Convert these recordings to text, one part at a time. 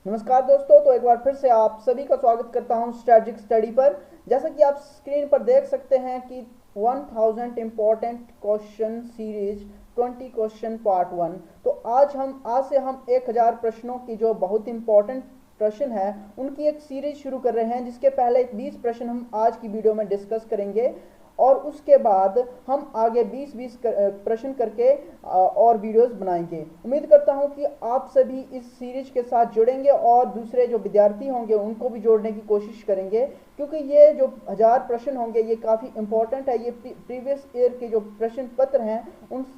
नमस्कार दोस्तों, तो एक बार फिर से आप सभी का स्वागत करता हूं स्ट्रैटेजिक स्टडी पर। जैसा कि आप स्क्रीन पर देख सकते हैं कि 1000 important question series 20 question part 1। तो आज से हम 1000 प्रश्नों की जो बहुत इंपॉर्टेंट प्रश्न है उनकी एक सीरीज शुरू कर रहे हैं, जिसके पहले 20 प्रश्न हम आज की वीडियो में डिस्कस करेंगे और उसके बाद हम आगे 20-20 प्रश्न करके और वीडियोस बनाएंगे। उम्मीद करता हूं कि आप सभी इस सीरीज के साथ जुड़ेंगे और दूसरे जो विद्यार्थी होंगे उनको भी जोड़ने की कोशिश करेंगे, क्योंकि ये जो 1000 प्रश्न होंगे ये काफ़ी इंपॉर्टेंट है। ये प्रीवियस ईयर के जो प्रश्न पत्र हैं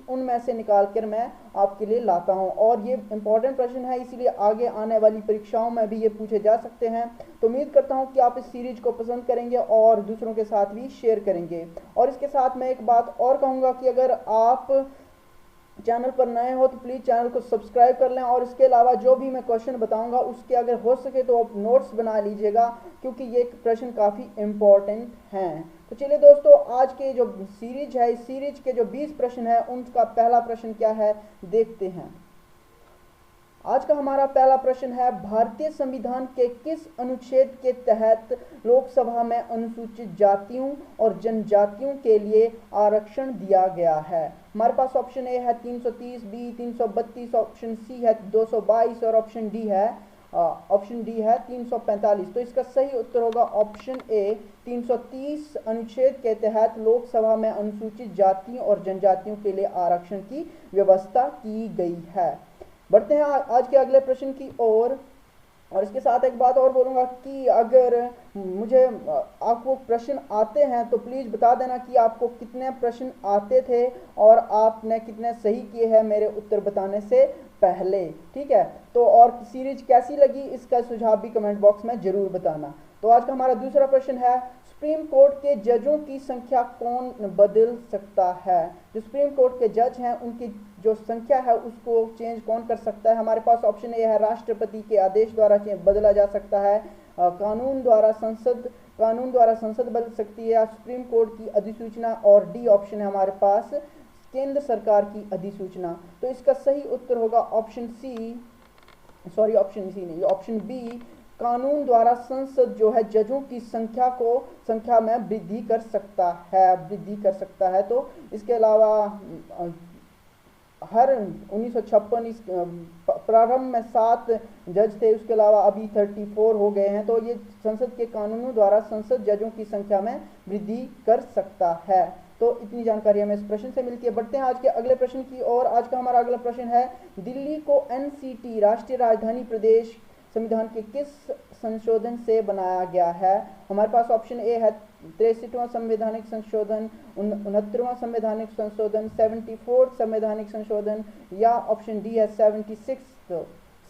उनमें से निकाल कर मैं आपके लिए लाता हूं और ये इंपॉर्टेंट प्रश्न है, इसीलिए आगे आने वाली परीक्षाओं में भी ये पूछे जा सकते हैं। तो उम्मीद करता हूं कि आप इस सीरीज को पसंद करेंगे और दूसरों के साथ भी शेयर करेंगे। और इसके साथ मैं एक बात और कहूंगा कि अगर आप चैनल पर नए हो तो प्लीज़ चैनल को सब्सक्राइब कर लें और इसके अलावा जो भी मैं क्वेश्चन बताऊंगा उसके अगर हो सके तो आप नोट्स बना लीजिएगा, क्योंकि ये प्रश्न काफ़ी इम्पोर्टेंट हैं। तो चलिए दोस्तों, आज के जो सीरीज है इस सीरीज के जो 20 प्रश्न है उनका पहला प्रश्न क्या है देखते हैं। आज का हमारा पहला प्रश्न है, भारतीय संविधान के किस अनुच्छेद के तहत लोकसभा में अनुसूचित जातियों और जनजातियों के लिए आरक्षण दिया गया है। हमारे पास ऑप्शन ए है 330, बी 332, ऑप्शन सी है 222 और ऑप्शन डी है 345। तो इसका सही उत्तर होगा ऑप्शन ए 330 अनुच्छेद के तहत लोकसभा में अनुसूचित जातियों और जनजातियों के लिए आरक्षण की व्यवस्था की गई है। बढ़ते हैं आज के अगले प्रश्न की ओर। और इसके साथ एक बात और बोलूँगा कि अगर मुझे आपको प्रश्न आते हैं तो प्लीज़ बता देना कि आपको कितने प्रश्न आते थे और आपने कितने सही किए हैं मेरे उत्तर बताने से पहले, ठीक है। तो और सीरीज कैसी लगी इसका सुझाव भी कमेंट बॉक्स में ज़रूर बताना। तो आज का हमारा दूसरा प्रश्न है, सुप्रीम कोर्ट के जजों की संख्या कौन बदल सकता है। जो सुप्रीम कोर्ट के जज हैं उनकी जो संख्या है उसको चेंज कौन कर सकता है। हमारे पास ऑप्शन ए है राष्ट्रपति के आदेश द्वारा बदला जा सकता है, कानून द्वारा संसद बदल सकती है, सुप्रीम कोर्ट की अधिसूचना, और डी ऑप्शन है हमारे पास केंद्र सरकार की अधिसूचना। तो इसका सही उत्तर होगा ऑप्शन बी, कानून द्वारा संसद जो है जजों की संख्या में वृद्धि कर सकता है। तो इसके अलावा हर 1956 इस प्रारंभ में 7 जज थे, उसके अलावा अभी 34 हो गए हैं। तो ये संसद के कानूनों द्वारा संसद जजों की संख्या में वृद्धि कर सकता है। तो इतनी जानकारी हमें इस प्रश्न से मिलती है। बढ़ते हैं आज के अगले प्रश्न की ओर। आज का हमारा अगला प्रश्न है, दिल्ली को एनसीटी राष्ट्रीय राजधानी प्रदेश संविधान के किस संशोधन से बनाया गया है। हमारे पास ऑप्शन ए है 63वां संवैधानिक संशोधन, 69वां संवैधानिक संशोधन, 74 संवैधानिक संशोधन, या ऑप्शन डी है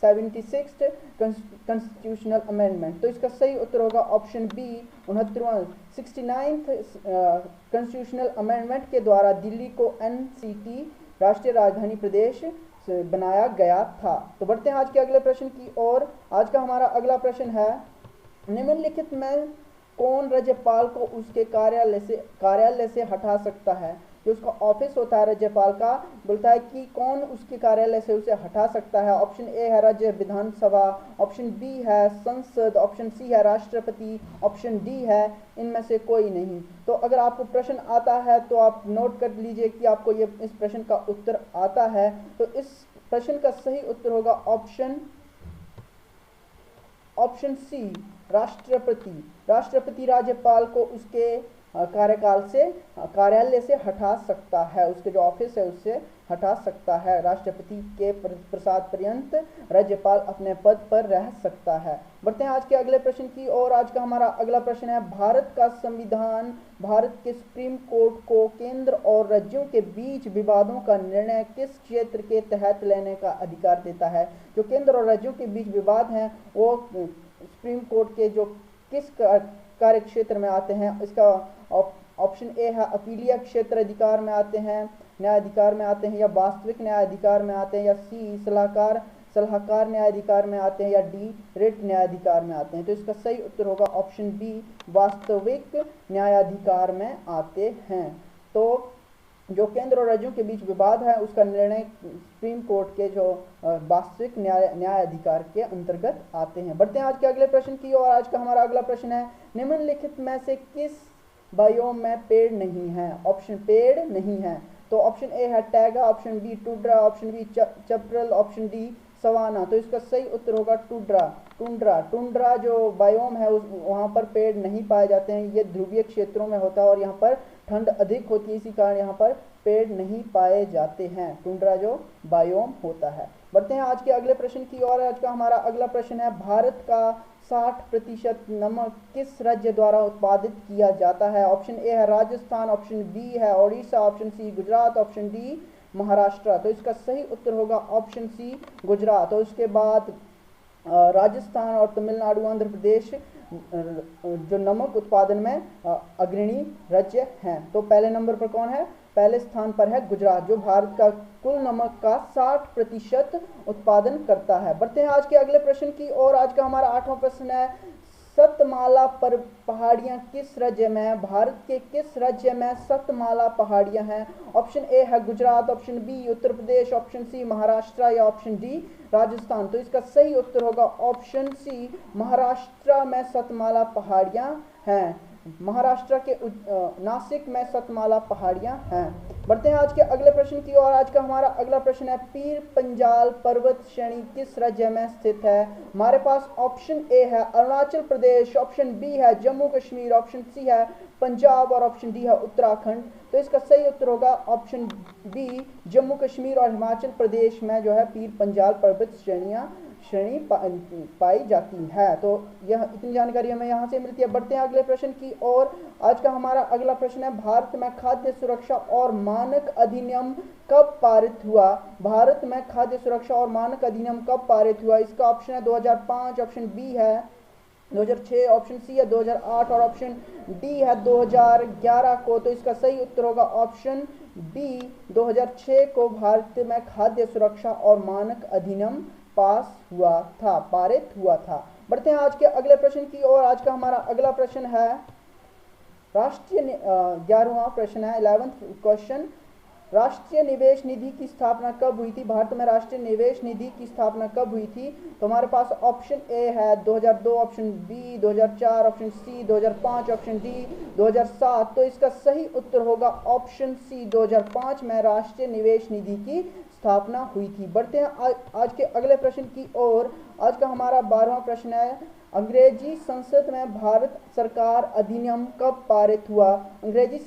76th कॉन्स्टिट्यूशनल अमेंडमेंट। तो इसका सही उत्तर होगा option B 69th constitutional amendment के द्वारा दिल्ली को एनसीटी राष्ट्रीय राजधानी प्रदेश बनाया गया था। तो बढ़ते हैं आज के अगले प्रश्न की ओर। आज का हमारा अगला प्रश्न है, निम्नलिखित में कौन राज्यपाल को उसके कार्यालय से हटा सकता है। जो उसका ऑफिस होता है राज्यपाल का, बोलता है कि कौन उसके कार्यालय से उसे हटा सकता है। ऑप्शन ए है राज्य विधानसभा, ऑप्शन बी है संसद, ऑप्शन सी है राष्ट्रपति, ऑप्शन डी है इनमें से कोई नहीं। तो अगर आपको प्रश्न आता है तो आप नोट कर लीजिए कि आपको ये इस प्रश्न का उत्तर आता है। तो इस प्रश्न का सही उत्तर होगा ऑप्शन सी राष्ट्रपति राज्यपाल को उसके कार्यालय से हटा सकता है, उसके जो ऑफिस है उससे हटा सकता है। राष्ट्रपति के प्रसाद पर्यंत राज्यपाल अपने पद पर रह सकता है। बढ़ते हैं आज के अगले प्रश्न की ओर। आज का हमारा अगला प्रश्न है, भारत का संविधान भारत के सुप्रीम कोर्ट को केंद्र और राज्यों के बीच विवादों का निर्णय किस क्षेत्र के तहत लेने का अधिकार देता है। जो केंद्र और राज्यों के बीच विवाद हैं वो सुप्रीम कोर्ट के जो किस कार्य क्षेत्र में आते हैं। इसका ऑप्शन ए है अपीलीय क्षेत्र अधिकार में आते हैं, न्याय अधिकार में आते हैं, या वास्तविक न्याय अधिकार में आते हैं, या सी सलाहकार न्याय अधिकार में आते हैं, या डी रिट न्याय अधिकार में आते हैं। तो इसका सही उत्तर होगा ऑप्शन बी वास्तविक न्यायाधिकार में आते हैं। तो जो केंद्र और राज्यों के बीच विवाद है उसका निर्णय सुप्रीम कोर्ट के जो वास्तविक न्याय अधिकार के अंतर्गत आते हैं। बढ़ते हैं आज के अगले प्रश्न की ओर। आज का हमारा अगला प्रश्न है, निम्नलिखित में से किस बायोम में पेड़ नहीं है? ऑप्शन पेड़ नहीं है तो ऑप्शन ए है taiga, option B tundra, option B chaparral, option D savanna. तो इसका सही उत्तर होगा टुंड्रा। टुंड्रा टुंड्रा जो बायोम है वहाँ पर पेड़ नहीं पाए जाते हैं, ये ध्रुवीय क्षेत्रों में होता है और यहाँ पर ठंड अधिक होती है, इसी कारण यहाँ पर पेड़ नहीं पाए जाते हैं। टुंड्रा जो बायोम होता है। बढ़ते हैं आज के अगले प्रश्न की ओर। आज का हमारा अगला प्रश्न है, भारत का 60% नमक किस राज्य द्वारा उत्पादित किया जाता है? ऑप्शन ए है राजस्थान, ऑप्शन बी है Odisha, option C Gujarat, option D Maharashtra. तो इसका सही उत्तर होगा ऑप्शन सी गुजरात। और उसके बाद राजस्थान और तमिलनाडु, आंध्र प्रदेश जो नमक उत्पादन में अग्रणी राज्य हैं। तो पहले नंबर पर कौन है? पहले स्थान पर है गुजरात, जो भारत का कुल नमक का 60% उत्पादन करता है। बढ़ते हैं आज के अगले प्रश्न की ओर। आज का हमारा 8वां प्रश्न है, सतमाला पर पहाड़ियां किस राज्य में है? भारत के किस राज्य में सतमाला पहाड़ियां हैं? ऑप्शन ए है Gujarat, option B Uttar Pradesh, option सी महाराष्ट्र या ऑप्शन डी राजस्थान। तो इसका सही उत्तर होगा ऑप्शन सी, महाराष्ट्र में सतमाला पहाड़ियां हैं। महाराष्ट्र के नासिक में सतमाला पहाड़ियां हैं। बढ़ते हैं आज के अगले प्रश्न की ओर। आज का हमारा अगला प्रश्न है, पीर पंजाल पर्वत श्रेणी किस राज्य में स्थित है? हमारे पास ऑप्शन ए है अरुणाचल प्रदेश, ऑप्शन बी है जम्मू कश्मीर, ऑप्शन सी है पंजाब और ऑप्शन डी है उत्तराखंड। तो इसका सही उत्तर होगा ऑप्शन बी, जम्मू कश्मीर और हिमाचल प्रदेश में जो है पीर पंजाल पर्वत श्रेणी पाई जाती है। तो यह इतनी जानकारी हमें यहाँ से मिलती है। बढ़ते हैं अगले प्रश्न की ओर। आज का हमारा अगला प्रश्न है, भारत में खाद्य सुरक्षा और मानक अधिनियम कब पारित हुआ? भारत में खाद्य सुरक्षा और मानक अधिनियम कब पारित हुआ? इसका ऑप्शन है 2005, ऑप्शन बी है 2006, ऑप्शन सी है 2008 और ऑप्शन डी है 2011 को। तो इसका सही उत्तर होगा ऑप्शन बी, 2006 को भारत में खाद्य सुरक्षा और मानक अधिनियम पास हुआ था, पारित हुआ था। बढ़ते हैं आज के अगले प्रश्न की ओर। आज का हमारा अगला प्रश्न है, राष्ट्रीय 11वां प्रश्न है, 11th क्वेश्चन, राष्ट्रीय निवेश निधि की स्थापना कब हुई थी? भारत में राष्ट्रीय निवेश निधि की स्थापना कब हुई थी? तो हमारे पास ऑप्शन ए है 2002, option B 2004, option C 2005, option D 2007। तो इसका सही उत्तर होगा ऑप्शन सी, 2005 में राष्ट्रीय निवेश निधि की स्थापना हुई थी। बढ़ते हैं आज के अगले प्रश्न की ओर। आज का हमारा 12वां प्रश्न है, अंग्रेजी संसद में भारत सरकार अधिनियम कब पारित हुआ? अंग्रेजी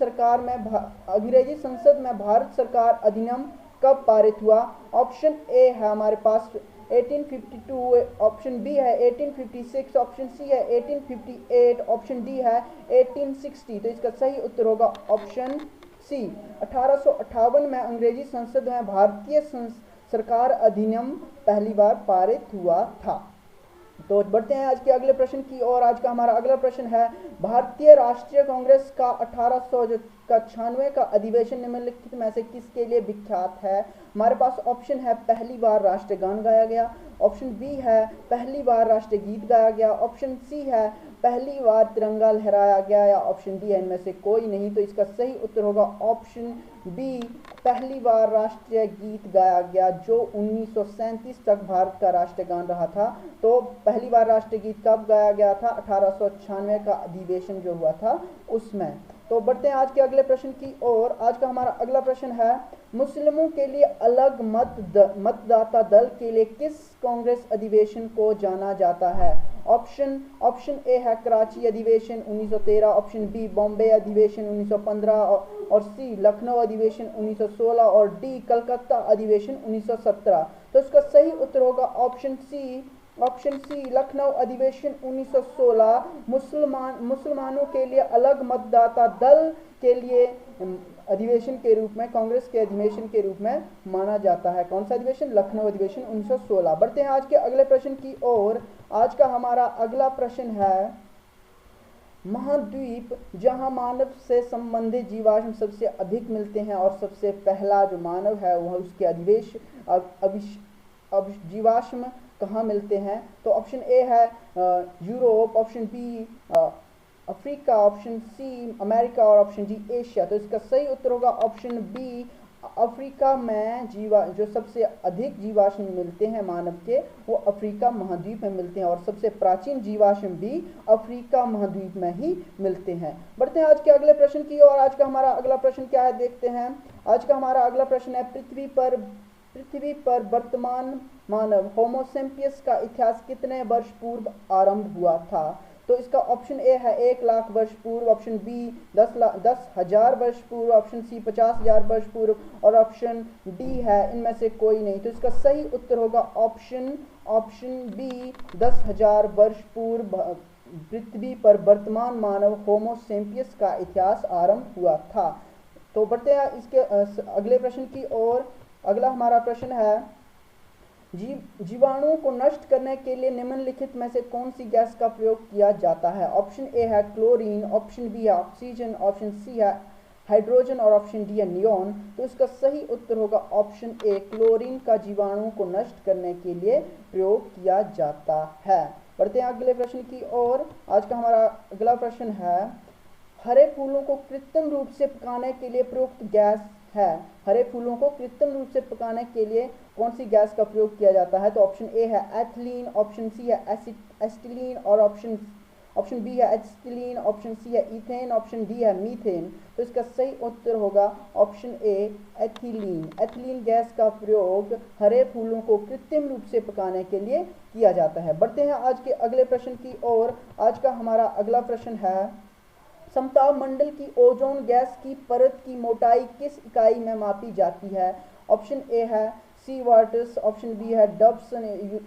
संसद में भारत सरकार अधिनियम कब पारित हुआ? ऑप्शन ए है हमारे पास 1852, ऑप्शन बी है 1856, ऑप्शन सी है 1858, ऑप्शन डी है 1860। तो इसका सही उत्तर होगा ऑप्शन सी, 1858 में अंग्रेजी संसद में भारतीय सरकार अधिनियम पहली बार पारित हुआ था। तो बढ़ते हैं आज के अगले प्रश्न की ओर। आज का हमारा अगला प्रश्न है, भारतीय राष्ट्रीय कांग्रेस का 1896 का अधिवेशन निम्नलिखित में से किसके लिए विख्यात है? हमारे पास ऑप्शन है पहली बार राष्ट्रगान गाया गया, ऑप्शन बी है पहली बार राष्ट्रीय गीत गाया गया, ऑप्शन सी है पहली बार तिरंगा लहराया गया या ऑप्शन डी है इनमें से कोई नहीं। तो इसका सही उत्तर होगा ऑप्शन बी, पहली बार राष्ट्रीय गीत गाया गया, जो 1937 तक भारत का राष्ट्रगान रहा था। तो पहली बार राष्ट्रीय गीत कब गाया गया था? 1896 का अधिवेशन जो हुआ था उसमें। तो बढ़ते हैं आज के अगले प्रश्न की ओर। आज का हमारा अगला प्रश्न है, मुस्लिमों के लिए अलग मतदाता दल के लिए किस कांग्रेस अधिवेशन को जाना जाता है? ऑप्शन ए है कराची अधिवेशन 1913, ऑप्शन बी बॉम्बे अधिवेशन 1915 और सी लखनऊ अधिवेशन 1916 और डी कलकत्ता अधिवेशन 1917। तो इसका सही उत्तर होगा ऑप्शन सी लखनऊ अधिवेशन 1916 मुसलमानों के लिए अलग मतदाता दल के लिए अधिवेशन के रूप में, कांग्रेस के अधिवेशन के रूप में माना जाता है। कौन सा अधिवेशन? लखनऊ अधिवेशन 1916। बढ़ते हैं आज के अगले प्रश्न की ओर। आज का हमारा अगला प्रश्न है, महाद्वीप जहां मानव से संबंधित जीवाश्म सबसे अधिक मिलते हैं और सबसे पहला जो मानव है वह उसके जीवाश्म कहाँ मिलते हैं? तो ऑप्शन ए है Europe, option B Africa, option C America और ऑप्शन डी एशिया। तो इसका सही उत्तर होगा ऑप्शन बी, अफ्रीका में जो सबसे अधिक जीवाश्म मिलते हैं मानव के, वो अफ्रीका महाद्वीप में मिलते हैं और सबसे प्राचीन जीवाश्म भी अफ्रीका महाद्वीप में ही मिलते हैं। बढ़ते हैं आज के अगले प्रश्न की ओर। आज का हमारा अगला प्रश्न क्या है देखते हैं। आज का हमारा अगला प्रश्न है, पृथ्वी पर वर्तमान मानव होमोसेपियंस का इतिहास कितने वर्ष पूर्व आरंभ हुआ था। तो इसका ऑप्शन ए है 1,00,000 वर्ष पूर्व, ऑप्शन बी 10,000 वर्ष पूर्व, ऑप्शन सी 50,000 वर्ष पूर्व और ऑप्शन डी है इनमें से कोई नहीं। तो इसका सही उत्तर होगा ऑप्शन बी 10,000 वर्ष पूर्व पृथ्वी पर वर्तमान मानव होमोसेपियंस का इतिहास आरंभ हुआ था। तो बढ़ते हैं इसके अगले प्रश्न की ओर। अगला हमारा प्रश्न है, जीवाणुओं को नष्ट करने के लिए निम्नलिखित में से कौन सी गैस का प्रयोग किया जाता है। ऑप्शन ए है क्लोरीन, ऑप्शन बी है ऑक्सीजन, ऑप्शन सी है हाइड्रोजन और ऑप्शन डी है नियॉन। तो इसका सही उत्तर होगा ऑप्शन ए, क्लोरीन का जीवाणुओं को नष्ट करने के लिए प्रयोग किया जाता है। बढ़ते हैं अगले प्रश्न की ओर। आज का हमारा अगला प्रश्न है, हरे फूलों को कृत्रिम रूप से पकाने के लिए प्रयुक्त गैस है। हरे फूलों को कृत्रिम रूप से पकाने के लिए कौन सी गैस का प्रयोग किया जाता है। तो ऑप्शन ए है एथिलीन, ऑप्शन सी है एसिटिलीन और ऑप्शन बी है एसिटिलीन, ऑप्शन सी है इथेन, ऑप्शन डी है मीथेन। तो इसका सही उत्तर होगा option A, ethylene. Ethylene gas का प्रयोग हरे फूलों को कृत्रिम रूप से पकाने के लिए किया जाता है। बढ़ते हैं आज के अगले प्रश्न की ओर। आज का हमारा अगला प्रश्न है, समताप मंडल की ओजोन गैस की परत की मोटाई किस इकाई में मापी जाती है। ऑप्शन ए है सीवार्ट्स, ऑप्शन बी है डब्सन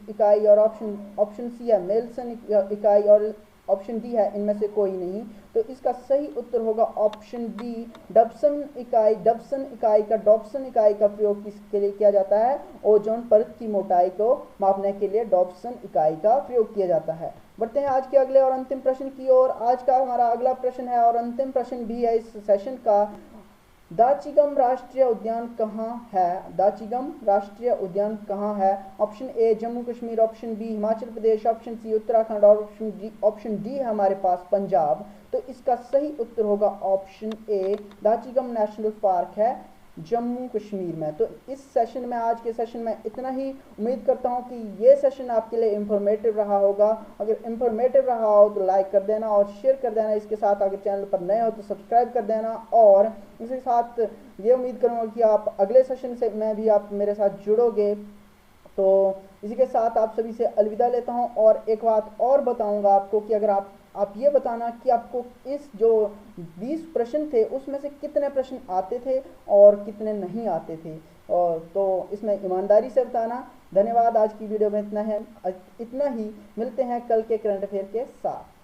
इकाई और ऑप्शन सी है मेल्सन इकाई और ऑप्शन डी है इनमें से कोई नहीं। तो इसका सही उत्तर होगा ऑप्शन बी, डब्सन इकाई। डब्सन इकाई का प्रयोग किसके लिए किया जाता है, ओजोन परत की मोटाई को मापने के लिए डॉप्सन इकाई का प्रयोग किया जाता है। बढ़ते हैं आज के अगले और अंतिम प्रश्न की ओर। आज का हमारा अगला प्रश्न है और अंतिम प्रश्न भी है इस सेशन का, दाचिगम राष्ट्रीय उद्यान कहाँ है। दाचिगम राष्ट्रीय उद्यान कहाँ है। Option A Jammu Kashmir, option B Himachal Pradesh, option C Uttarakhand और ऑप्शन डी है हमारे पास पंजाब। तो इसका सही उत्तर होगा ऑप्शन ए, दाचिगम नेशनल पार्क है जम्मू कश्मीर में। तो इस सेशन में, आज के सेशन में इतना ही। उम्मीद करता हूँ कि ये सेशन आपके लिए इंफॉर्मेटिव रहा होगा। अगर इंफॉर्मेटिव रहा हो तो लाइक कर देना और शेयर कर देना इसके साथ। अगर चैनल पर नए हो तो सब्सक्राइब कर देना और इसके साथ ये उम्मीद करूँगा कि आप अगले सेशन से में भी आप मेरे साथ जुड़ोगे। तो इसी के साथ आप सभी से अलविदा लेता हूँ और एक बात और बताऊँगा आपको कि अगर आप ये बताना कि आपको इस जो 20 प्रश्न थे उसमें से कितने प्रश्न आते थे और कितने नहीं आते थे, और तो इसमें ईमानदारी से बताना। धन्यवाद। आज की वीडियो में इतना ही। मिलते हैं कल के करंट अफेयर के साथ।